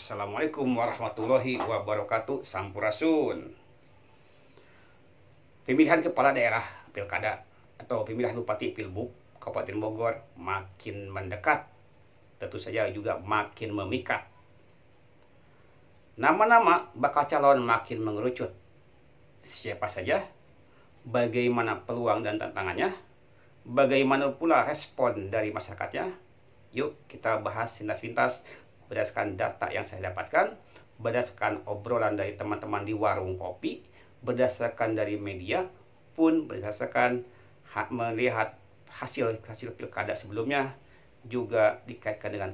Assalamualaikum warahmatullahi wabarakatuh. Sampurasun. Pemilihan kepala daerah pilkada atau pemilihan bupati pilbub Kabupaten Bogor makin mendekat. Tentu saja juga makin memikat. Nama-nama bakal calon makin mengerucut. Siapa saja? Bagaimana peluang dan tantangannya? Bagaimana pula respon dari masyarakatnya? Yuk kita bahas pintas-pintas berdasarkan data yang saya dapatkan, berdasarkan obrolan dari teman-teman di warung kopi, berdasarkan dari media, pun berdasarkan melihat hasil pilkada sebelumnya, juga dikaitkan dengan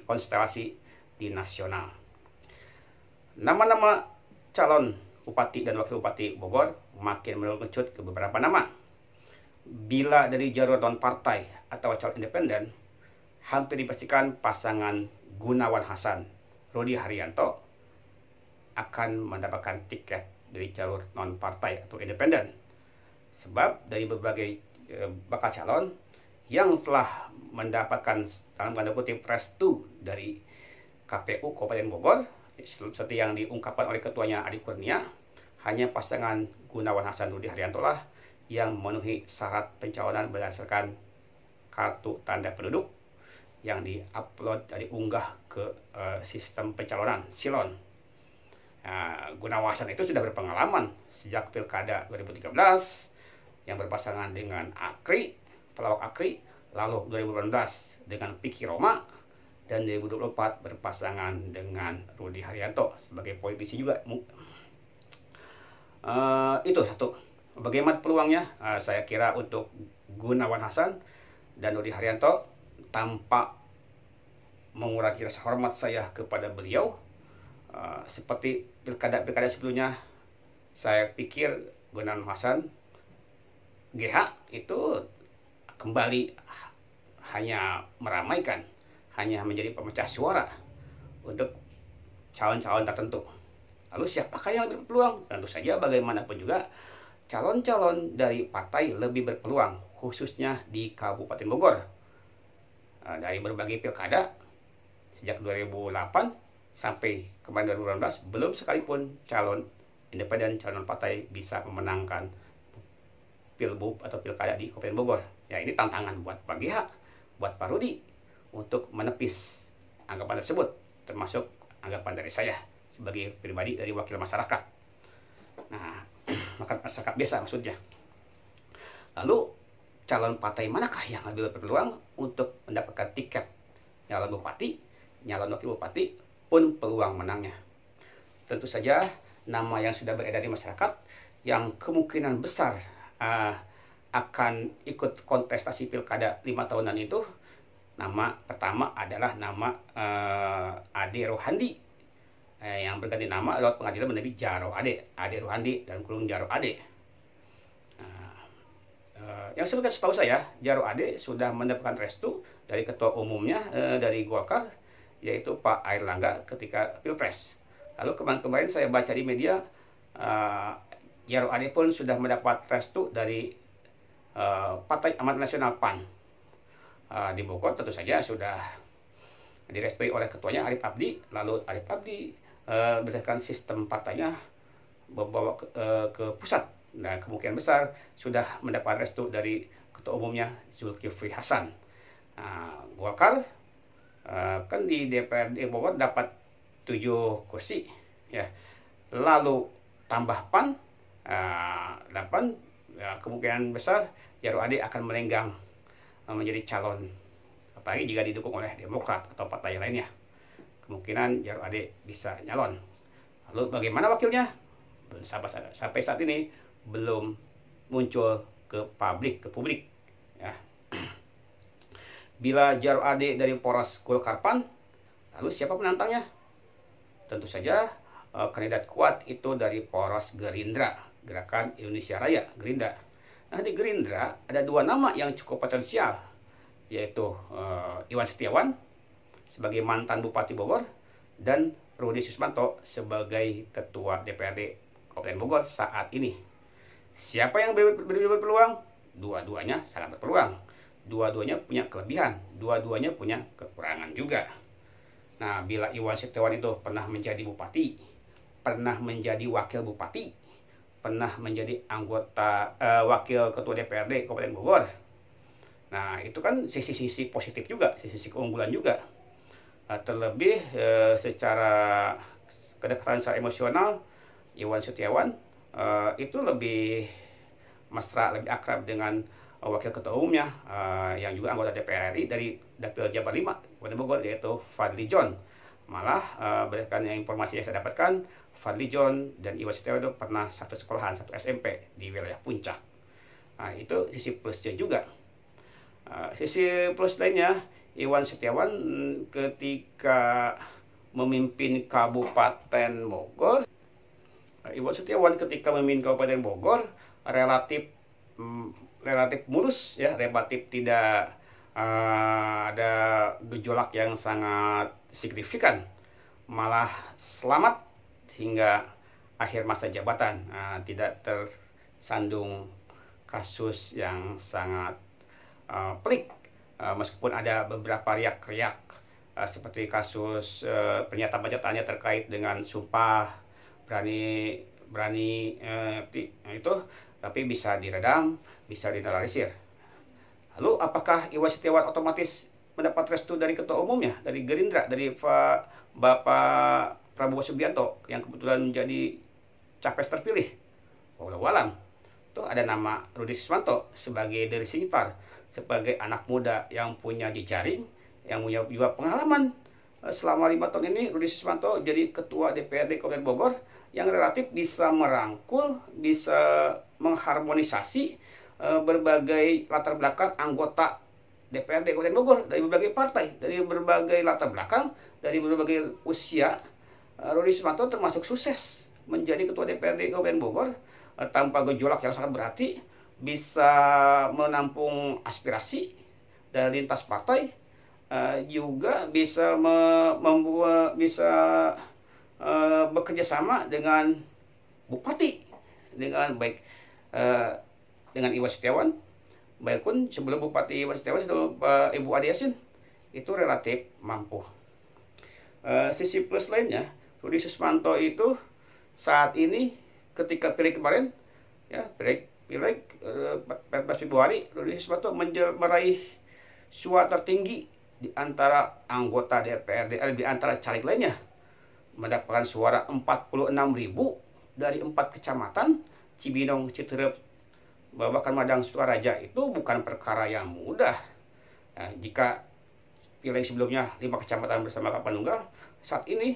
konstelasi di nasional. Nama-nama calon bupati dan wakil bupati Bogor makin mengerucut ke beberapa nama. Bila dari jalur non partai atau calon independen, hampir dipastikan pasangan Gunawan Hasan, Rudi Haryanto akan mendapatkan tiket dari jalur non partai atau independen. Sebab dari berbagai bakal calon yang telah mendapatkan dalam tanda kutip restu dari KPU Kabupaten Bogor, seperti yang diungkapkan oleh ketuanya Adi Kurnia, hanya pasangan Gunawan Hasan Rudi Haryanto lah yang memenuhi syarat pencalonan berdasarkan kartu tanda penduduk yang diupload dari unggah ke sistem pencalonan Silon. Gunawan Hasan itu sudah berpengalaman sejak pilkada 2013 yang berpasangan dengan pelawak Akri, lalu 2018 dengan Piki Roma, dan 2024 berpasangan dengan Rudi Haryanto sebagai politisi juga. Itu satu. Bagaimana peluangnya? Saya kira untuk Gunawan Hasan dan Rudi Haryanto, tanpa mengurangi rasa hormat saya kepada beliau, seperti pilkada sebelumnya, saya pikir Gunawan Hasan GH itu kembali hanya meramaikan, hanya menjadi pemecah suara untuk calon-calon tertentu. Lalu siapakah yang lebih berpeluang? Tentu saja bagaimanapun juga calon-calon dari partai lebih berpeluang, khususnya di Kabupaten Bogor. Dari berbagai pilkada sejak 2008 sampai kemarin 2018, belum sekalipun calon independen, calon partai bisa memenangkan pilbub atau pilkada di Kabupaten Bogor. Ya, ini tantangan buat Pak GH, buat Pak Rudi untuk menepis anggapan tersebut, termasuk anggapan dari saya sebagai pribadi dari wakil masyarakat. Nah, masyarakat biasa maksudnya. Lalu calon partai manakah yang lebih berpeluang untuk mendapatkan tiket nyalon bupati, nyalon wakil bupati, pun peluang menangnya? Tentu saja nama yang sudah beredar di masyarakat yang kemungkinan besar akan ikut kontestasi pilkada 5 tahunan itu, nama pertama adalah nama Ade Rohandi, yang berganti nama lewat pengadilan menjadi Jaro Ade Rohandi dan kurung Jaro Ade. Yang sebenarnya setahu saya, Jaro Ade sudah mendapatkan restu dari ketua umumnya dari Golkar, yaitu Pak Airlangga ketika Pilpres. Lalu kemarin saya baca di media, Jaro Ade pun sudah mendapat restu dari Partai Amanat Nasional PAN. Di Bogor tentu saja sudah direstui oleh ketuanya Arif Abdi. Lalu Arif Abdi berdasarkan sistem partainya membawa ke pusat. Nah, kemungkinan besar sudah mendapat restu dari ketua umumnya Zulkifli Hasan. Golkar kan di DPRD Bogor dapat 7 kursi, ya. Lalu tambah PAN 8, ya, kemungkinan besar Jaro Ade akan melenggang menjadi calon, apalagi jika didukung oleh Demokrat atau partai lainnya. Kemungkinan Jaro Ade bisa nyalon. Lalu bagaimana wakilnya? Sampai saat ini belum muncul ke publik, ya. Bila Jaro Ade dari poros Golkar PAN, lalu siapa penantangnya? Tentu saja kandidat kuat itu dari poros Gerindra, Gerakan Indonesia Raya, Gerindra. Nah, di Gerindra ada 2 nama yang cukup potensial, yaitu Iwan Setiawan sebagai mantan Bupati Bogor dan Rudi Susmanto sebagai Ketua DPRD Kabupaten Bogor saat ini. Siapa yang berpeluang? Dua-duanya sangat berpeluang. Dua-duanya punya kelebihan, dua-duanya punya kekurangan juga. Nah, bila Iwan Setiawan itu pernah menjadi bupati, pernah menjadi wakil bupati, pernah menjadi anggota wakil ketua DPRD Kabupaten Bogor. Nah, itu kan sisi-sisi positif juga, sisi keunggulan juga. Terlebih secara kedekatan secara emosional, Iwan Setiawan itu lebih mesra, lebih akrab dengan wakil ketua umumnya yang juga anggota DPR RI dari Dapil Jabar 5 Kabupaten Bogor, yaitu Fadli John. Malah berdasarkan informasi yang saya dapatkan, Fadli John dan Iwan Setiawan itu pernah satu sekolahan, satu SMP di wilayah Puncak. Nah, itu sisi plusnya juga. Sisi plus lainnya, Iwan Setiawan ketika memimpin Kabupaten Bogor, Iwan Setiawan ketika memimpin Kabupaten Bogor relatif mulus ya, relatif tidak ada gejolak yang sangat signifikan, malah selamat hingga akhir masa jabatan, tidak tersandung kasus yang sangat pelik, meskipun ada beberapa riak-riak seperti kasus pernyataan-pernyataannya terkait dengan sumpah berani itu, tapi bisa diredam, bisa dinetralisir. Lalu apakah Iwan Setiawan otomatis mendapat restu dari ketua umumnya, dari Gerindra, dari Bapak Prabowo Subianto yang kebetulan menjadi capres terpilih? Wallahu alam. Tuh ada nama Rudi Siswanto sebagai dari Singtar, sebagai anak muda yang punya jejaring, yang punya juga pengalaman. Selama 5 tahun ini Rudi Siswanto jadi ketua DPRD Kabupaten Bogor yang relatif bisa merangkul, bisa mengharmonisasi berbagai latar belakang anggota DPRD Kabupaten Bogor dari berbagai partai, dari berbagai latar belakang, dari berbagai usia. Rudi Siswanto termasuk sukses menjadi ketua DPRD Kabupaten Bogor tanpa gejolak yang sangat berarti, bisa menampung aspirasi dari lintas partai, juga bisa bekerja sama dengan bupati dengan baik, dengan Iwan Setiawan, baik pun sebelum Bupati Iwan Setiawan, sebelum Ibu Ade Yasin, itu relatif mampu. Sisi plus lainnya, Rudi Siswanto itu saat ini ketika pileg kemarin, ya pileg 14 Februari, Rudi Siswanto meraih suara tertinggi di antara anggota DPRD, di antara caleg lainnya, mendapatkan suara 46.000 dari 4 kecamatan, Cibinong, Citerep, Babakan, Madang, Sukaraja. Itu bukan perkara yang mudah. Nah, jika pileg sebelumnya 5 kecamatan bersama Kapanunggal, saat ini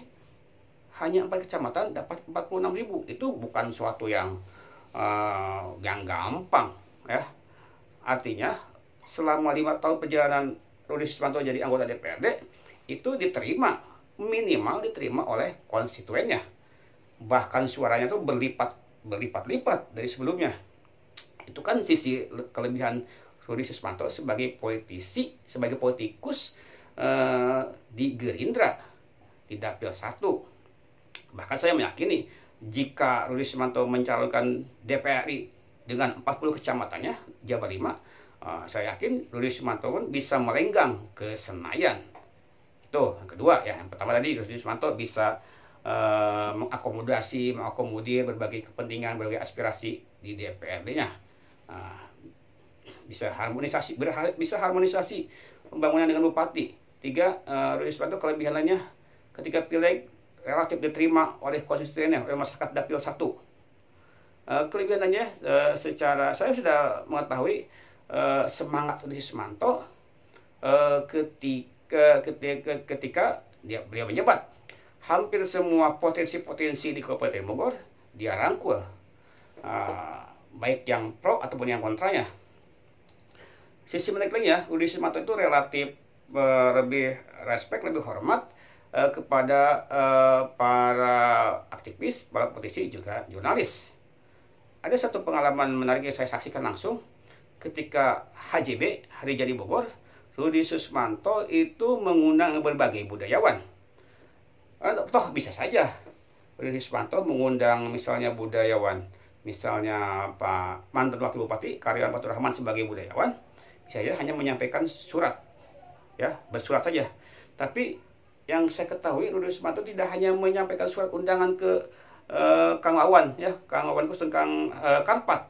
hanya 4 kecamatan dapat 46.000. Itu bukan suatu yang gampang, ya. Artinya selama 5 tahun perjalanan Rudi Siswanto jadi anggota DPRD, itu minimal diterima oleh konstituennya. Bahkan suaranya itu berlipat-lipat dari sebelumnya. Itu kan sisi kelebihan Rudi Siswanto sebagai politisi, sebagai politikus di Gerindra, di Dapil 1. Bahkan saya meyakini jika Rudi Siswanto mencalonkan DPRI dengan 40 kecamatannya, Jabar 5, saya yakin Rudi Siswanto pun bisa melenggang ke Senayan. Itu yang kedua ya. Yang pertama tadi, Rudi Siswanto bisa mengakomodir berbagai kepentingan, berbagai aspirasi di DPRD-nya. Bisa harmonisasi pembangunan dengan bupati. 3, Rudi Siswanto kelebihan lainnya ketika pileg relatif diterima oleh konstituennya, oleh masyarakat Dapil 1. Kelebihannya secara saya sudah mengetahui semangat Rudi Siswanto ketika beliau menjabat. Hampir semua potensi-potensi di Kabupaten Bogor dia rangkul, baik yang pro ataupun yang kontranya. Sisi menarik lainnya, Rudi Siswanto itu relatif lebih respect, lebih hormat kepada para aktivis, para politisi, juga jurnalis. Ada satu pengalaman menarik yang saya saksikan langsung ketika HJB, Hari Jadi Bogor. Rudi Siswanto itu mengundang berbagai budayawan. Toh bisa saja Rudi Siswanto mengundang misalnya budayawan, misalnya Pak mantan Wakil Bupati Karyawan Fatur Rahman sebagai budayawan, bisa saja hanya menyampaikan surat, ya bersurat saja. Tapi yang saya ketahui, Rudi Sumanto tidak hanya menyampaikan surat undangan ke Kang Wawan, ya, Kang Wawan Kus dan Kang Karpat,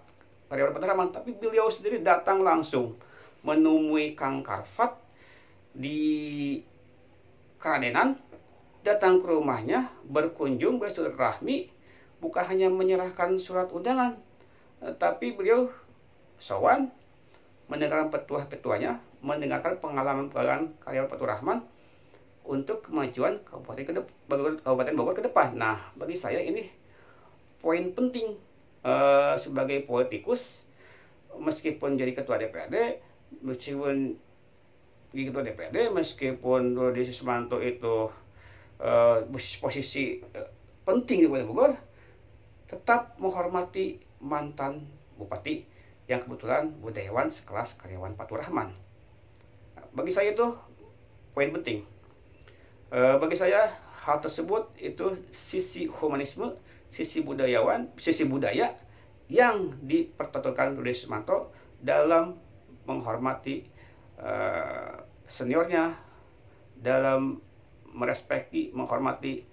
karyawan Patraman, tapi beliau sendiri datang langsung menemui Kang Karpat di Karadenan, datang ke rumahnya, berkunjung, bersilaturahmi, bukan hanya menyerahkan surat undangan, tapi beliau sowan, mendengarkan petuah-petuahnya, mendengarkan pengalaman-pengalaman karyawan Faturrahman untuk kemajuan Kabupaten Bogor ke depan. Nah, bagi saya ini poin penting sebagai politikus, meskipun jadi ketua DPRD, meskipun Rudi Sumanto itu posisi penting di Kabupaten Bogor, tetap menghormati mantan bupati yang kebetulan budayawan sekelas karyawan Faturrahman. Bagi saya itu poin penting. Bagi saya hal tersebut itu sisi humanisme, sisi budaya yang dipertontonkan Rudi Sumanto dalam menghormati seniornya, dalam merespekti, menghormati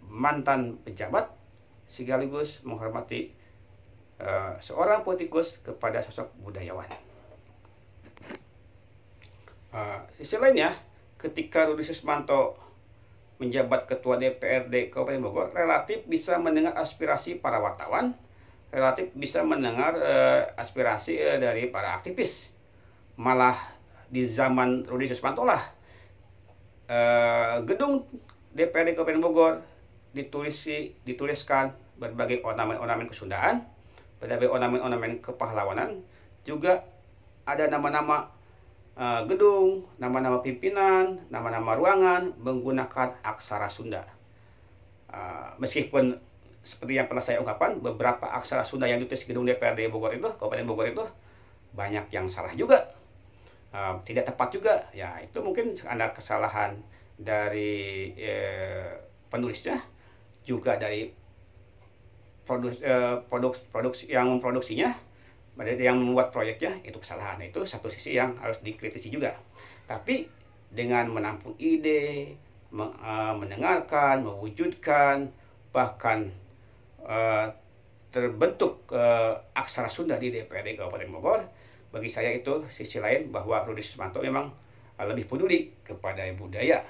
mantan pejabat, sekaligus menghormati seorang politikus kepada sosok budayawan. Sisi lainnya, ketika Rudi Sumanto menjabat Ketua DPRD Kabupaten Bogor, relatif bisa mendengar aspirasi para wartawan, relatif bisa mendengar aspirasi dari para aktivis. Malah di zaman Rudi Sumanto lah, gedung DPRD Kabupaten Bogor dituliskan berbagai ornamen-ornamen kesundaan, berbagai ornamen-ornamen kepahlawanan, juga ada nama-nama gedung, nama-nama pimpinan, nama-nama ruangan menggunakan aksara Sunda. Meskipun seperti yang pernah saya ungkapkan, beberapa aksara Sunda yang ditulis gedung DPRD Bogor itu, Kabupaten Bogor itu, banyak yang salah juga, tidak tepat juga. Ya, itu mungkin ada kesalahan dari penulisnya, juga dari produksi yang memproduksinya, yang membuat proyeknya, itu kesalahan. Itu satu sisi yang harus dikritisi juga. Tapi dengan menampung ide, mendengarkan, mewujudkan, bahkan terbentuk aksara Sunda di DPRD Kabupaten Bogor, bagi saya itu sisi lain bahwa Rudi Sumanto memang lebih peduli kepada budaya.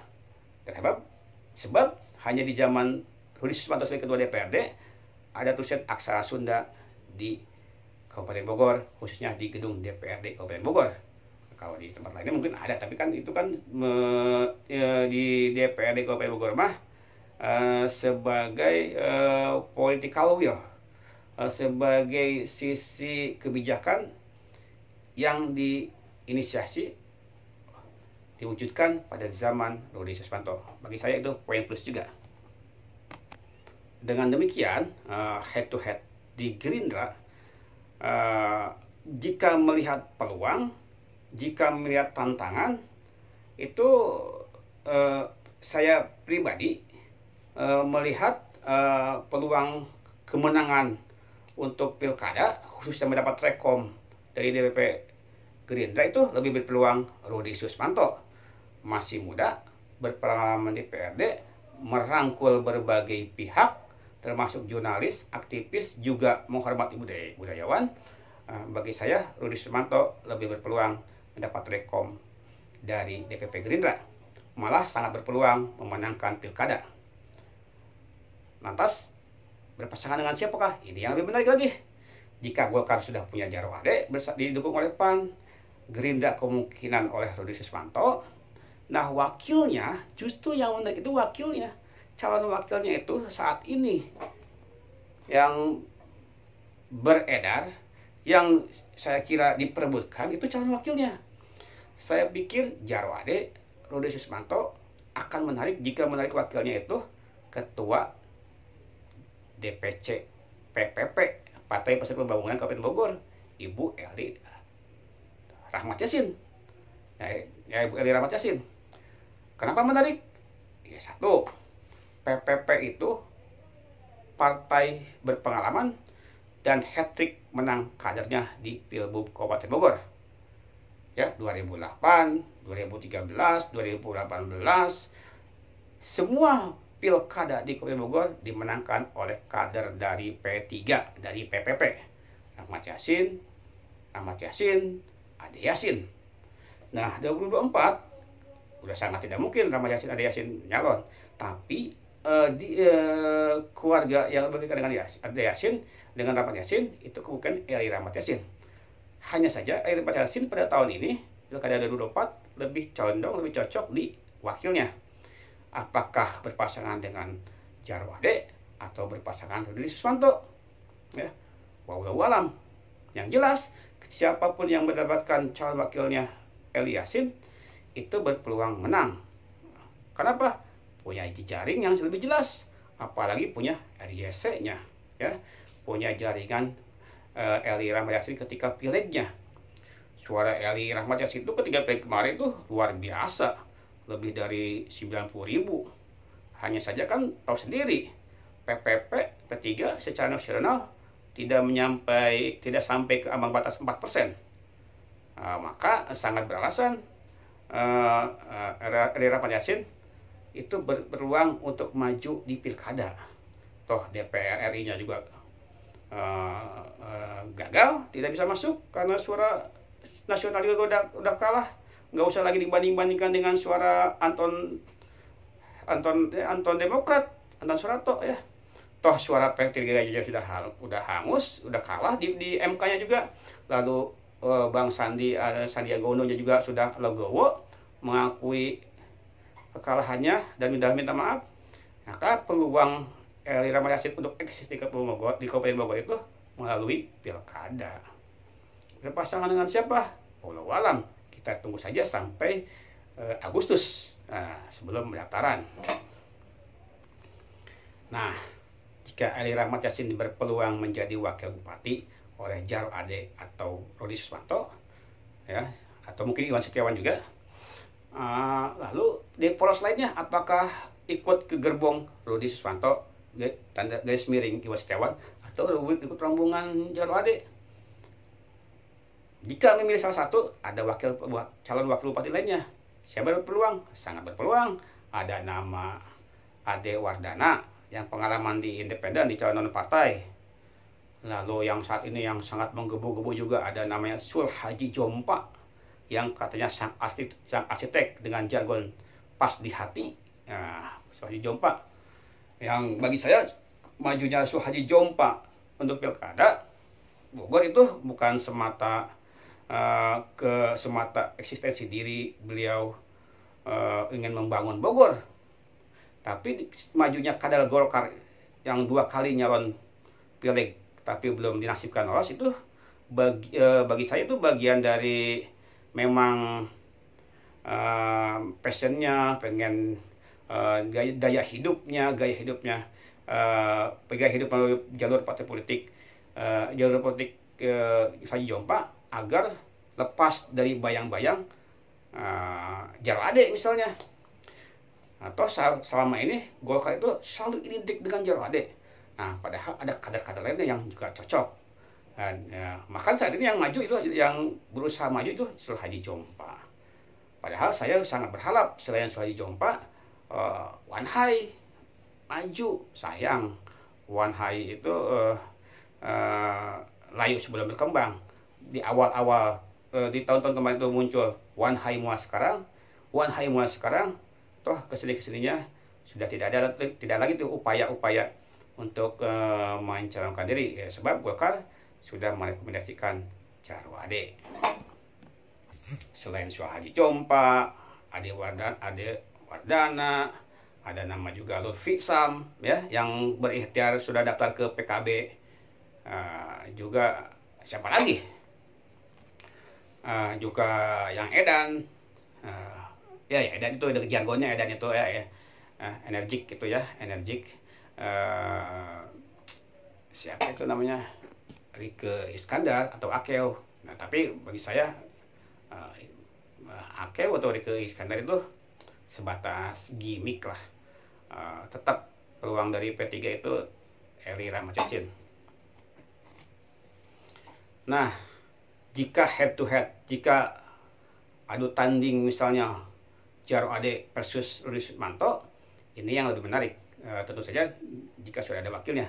Sebab hanya di zaman Rudi Sumanto sebagai Ketua DPRD ada tulisan aksara Sunda di Kabupaten Bogor, khususnya di gedung DPRD Kabupaten Bogor. Kalau di tempat lainnya mungkin ada, tapi kan itu kan di DPRD Kabupaten Bogor mah sebagai political will, sebagai sisi kebijakan yang diinisiasi, diwujudkan pada zaman Rudi Sumanto. Bagi saya itu poin plus juga. Dengan demikian, head to head di Gerindra, jika melihat peluang, jika melihat tantangan, itu saya pribadi melihat peluang kemenangan untuk pilkada, khususnya mendapat rekom dari DPP Gerindra, itu lebih berpeluang Rudi Sumanto. Masih muda, berpengalaman di DPRD, merangkul berbagai pihak, termasuk jurnalis, aktivis, juga menghormati budayawan. Bagi saya, Rudi Sumanto lebih berpeluang mendapat rekom dari DPP Gerindra, malah sangat berpeluang memenangkan pilkada. Lantas, berpasangan dengan siapakah? Ini yang lebih menarik lagi. Jika Golkar sudah punya Jarod Ade, didukung oleh PAN, Gerindra kemungkinan oleh Rudi Sumanto. Nah, wakilnya, justru yang menarik itu wakilnya. Calon wakilnya itu saat ini yang beredar, yang saya kira diperebutkan, itu calon wakilnya. Saya pikir Jarod Ade, Rudi Sumanto akan menarik jika menarik wakilnya itu Ketua DPC PPP, Partai Persatuan Pembangunan Kabupaten Bogor, Ibu Eli Rahmat Yassin. Ibu Eli Rahmat Yassin. Kenapa menarik? Ya, satu, PPP itu partai berpengalaman dan hat-trick menang kadernya di Pilgub Kabupaten Bogor. Ya, 2008, 2013, 2018, semua pilkada di Kabupaten Bogor dimenangkan oleh kader dari P3, dari PPP. Rahmat Yassin, Ade Yassin. Nah, 2024 udah sangat tidak mungkin Rahmat Yassin, Ade Yassin nyalon. Tapi keluarga yang berkaitan dengan Ade Yassin dengan Rahmat Yassin itu bukan Eri Rahmat Yassin. Hanya saja Eri Rahmat Yassin pada tahun ini pilkada 2024 lebih condong, lebih cocok di wakilnya. Apakah berpasangan dengan Jarwo Ade atau berpasangan Rudi Suswanto? Ya, wallahu alam. Yang jelas, siapapun yang mendapatkan calon wakilnya Eli Yassin itu berpeluang menang. Kenapa? Punya jejaring yang lebih jelas, apalagi punya RYC-nya, ya, punya jaringan Eli Rahmat Yassin ketika pileknya. Suara Eli Rahmat Yassin itu ketika pileg kemarin itu luar biasa, lebih dari 90.000. Hanya saja kan tahu sendiri, PPP P3 secara nasional tidak sampai ke ambang batas 4%. Maka sangat beralasan Eri Rahmat Yassin itu berpeluang untuk maju di pilkada. Toh DPR RI-nya juga gagal, tidak bisa masuk karena suara nasional juga udah kalah. Nggak usah lagi dibanding-bandingkan dengan suara Anton Demokrat, Anton Soerato, ya. Toh suara P3 juga sudah hangus, udah kalah di MK-nya juga. Lalu Bang Sandiaga Uno juga sudah legowo mengakui kekalahannya dan sudah minta maaf. Maka peluang Eri Rahmat Yassin untuk eksis di Kabupaten Bogor itu melalui pilkada. Berpasangan dengan siapa? Wallahu alam. Kita tunggu saja sampai Agustus sebelum pendaftaran. Nah, jika Eri Rahmat Yassin berpeluang menjadi wakil bupati oleh Jarwo Ade atau Rudi Suswanto, ya, atau mungkin Iwan Setiawan juga, lalu di poros lainnya apakah ikut ke gerbong Rudi Suswanto, tanda garis miring Iwan Setiawan, atau ikut rombongan Jarwo Ade? Jika memilih salah satu, ada calon wakil bupati lainnya. Siapa berpeluang? Sangat berpeluang. Ada nama Ade Wardana yang pengalaman di independen, di calon partai. Lalu yang saat ini yang sangat menggebu-gebu juga ada namanya Sul Haji Jompa yang katanya sang arsitek dengan jargon pas di hati. Nah, Sul Haji Jompa yang bagi saya majunya Sul Haji Jompa untuk pilkada Bogor itu bukan semata eksistensi diri beliau ingin membangun Bogor, tapi majunya kader Golkar yang 2 kali nyalon pileg tapi belum dinasibkan lolos itu bagi saya itu bagian dari memang passionnya, pengen gaya hidup melalui jalur partai politik, Haji Jompa agar lepas dari bayang-bayang Jarwo Ade misalnya. Atau selama ini Golkar itu selalu identik dengan Jarwo Ade. Nah, padahal ada kader-kader lainnya yang juga cocok. Dan, maka saat ini yang maju itu, yang berusaha maju itu Sul Haji Jompa. Padahal saya sangat berharap selain Sul Haji Jompa, Wan Hai maju. Sayang, Wan Hai itu layu sebelum berkembang. Di awal-awal di tahun-tahun kemarin itu muncul Wan Hai Muas sekarang, toh kesini-kesininya sudah tidak lagi tuh upaya-upaya untuk mencalonkan diri, ya, sebab Golkar sudah merekomendasikan Jarwo Ade. Selain Sul Haji Jompa, Ade Wardana, ada nama juga Lutfi Sam, ya, yang berikhtiar sudah daftar ke PKB. Juga siapa lagi? Juga yang Edan, ya Edan itu ada jargonnya, Edan itu energik gitu ya, energik. Siapa itu namanya, Rieke Iskandar atau Akeo. Nah, tapi bagi saya Akeo atau Rieke Iskandar itu sebatas gimmick lah. Tetap peluang dari P3 itu Eri Rahmat Yassin. Nah, jika head to head, jika adu tanding misalnya Jarod Ade versus Rudi Sukmanto, ini yang lebih menarik. Tentu saja jika sudah ada wakilnya.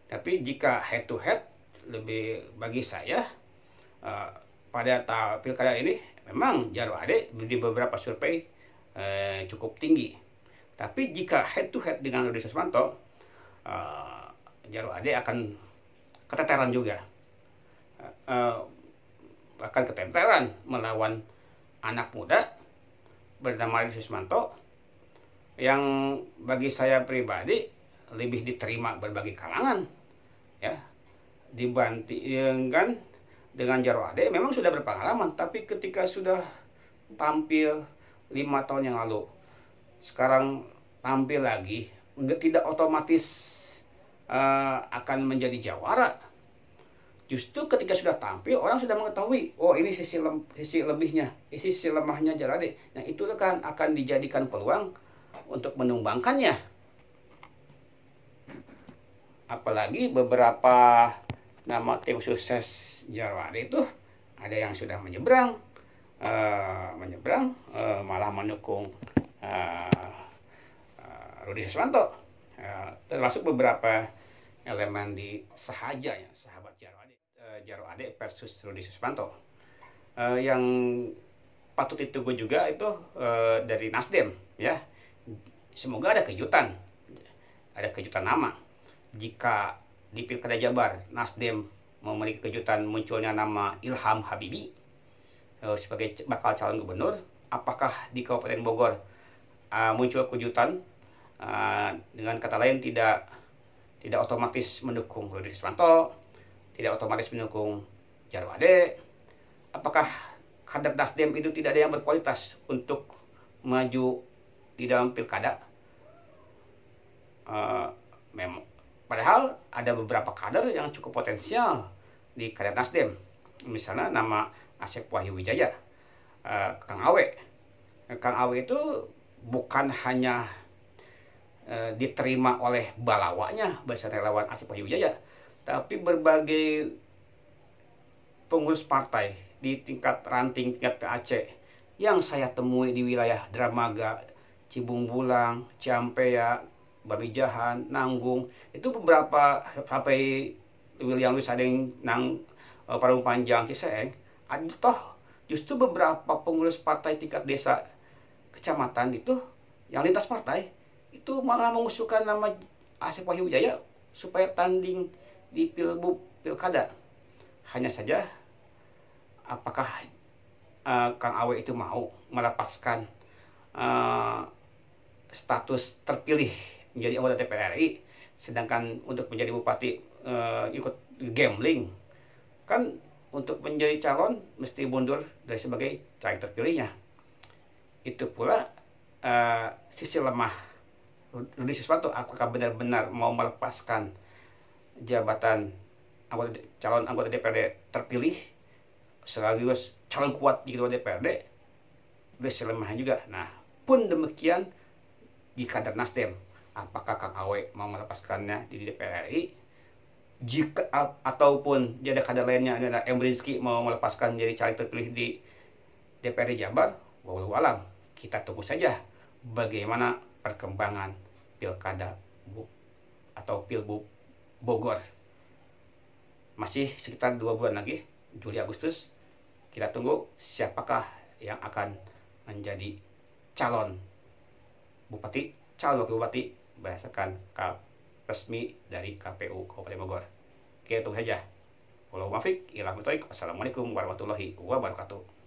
Tapi jika head to head, lebih bagi saya pada pilkada ini memang Jarod Ade di beberapa survei cukup tinggi. Tapi jika head to head dengan Rudi Sukmanto, Jarod Ade akan keteteran juga. Bahkan keteteran melawan anak muda bernama Rudi Sukmanto yang bagi saya pribadi lebih diterima berbagai kalangan, ya, dibandingkan dengan Jarod Ade. Memang sudah berpengalaman, tapi ketika sudah tampil 5 tahun yang lalu, sekarang tampil lagi, tidak otomatis akan menjadi jawara. Justru ketika sudah tampil, orang sudah mengetahui, oh ini sisi lebihnya, sisi lemahnya Jarod Ade. Nah itu kan akan dijadikan peluang untuk menumbangkannya. Apalagi beberapa nama tim sukses Jarod Ade itu ada yang sudah menyeberang, malah mendukung Rudi Sukmanto, termasuk beberapa elemen di Sahajanya, sahabat Jarod Ade versus Rudi Sukmanto. Yang patut ditunggu juga itu dari Nasdem, ya. Semoga ada kejutan nama. Jika di Pilkada Jabar Nasdem memiliki kejutan munculnya nama Ilham Habibie sebagai bakal calon gubernur, apakah di Kabupaten Bogor muncul kejutan, dengan kata lain tidak otomatis mendukung Rudi Sukmanto, tidak otomatis mendukung Jarod Ade? Apakah kader Nasdem itu tidak ada yang berkualitas untuk maju di dalam pilkada? Padahal ada beberapa kader yang cukup potensial di kader Nasdem. Misalnya nama Asep Wahyu Wijaya, Kang Awe. Kang Awe itu bukan hanya diterima oleh balawanya bersama relawan Asep Wahyu Wijaya, tapi berbagai pengurus partai di tingkat ranting, tingkat PAC yang saya temui di wilayah Dramaga, Cibung Bulang, Ciampea, Babijahan, Nanggung, itu beberapa sampai William Wisadeng, Parung Panjang, Ciseeng, toh justru beberapa pengurus partai tingkat desa, kecamatan itu yang lintas partai itu malah mengusulkan nama Asep Wahyu Wijaya supaya tanding di pilkada. Hanya saja apakah Kang Awe itu mau melepaskan status terpilih menjadi anggota DPR RI, sedangkan untuk menjadi bupati ikut gambling? Kan untuk menjadi calon mesti mundur dari sebagai caleg terpilihnya. Itu pula sisi lemah Rudi Sukmanto, apakah benar-benar mau melepaskan jabatan calon anggota DPRD terpilih sekaligus calon kuat di ketua DPRD? Sisi lemahnya juga. Nah, pun demikian di kader Nasdem, apakah Kang Awe mau melepaskannya di DPR RI? Jika ataupun dia ada kader lainnya, ada M. Rizky mau melepaskan jadi caleg terpilih di DPRD Jabar, wallahu alam. Kita tunggu saja bagaimana perkembangan pilkada atau pilbub Bogor. Masih sekitar 2 bulan lagi, Juli Agustus. Kita tunggu siapakah yang akan menjadi calon bupati, calon wakil bupati berdasarkan resmi dari KPU Kabupaten Bogor. Oke, tunggu saja. Wassalamualaikum warahmatullahi wabarakatuh.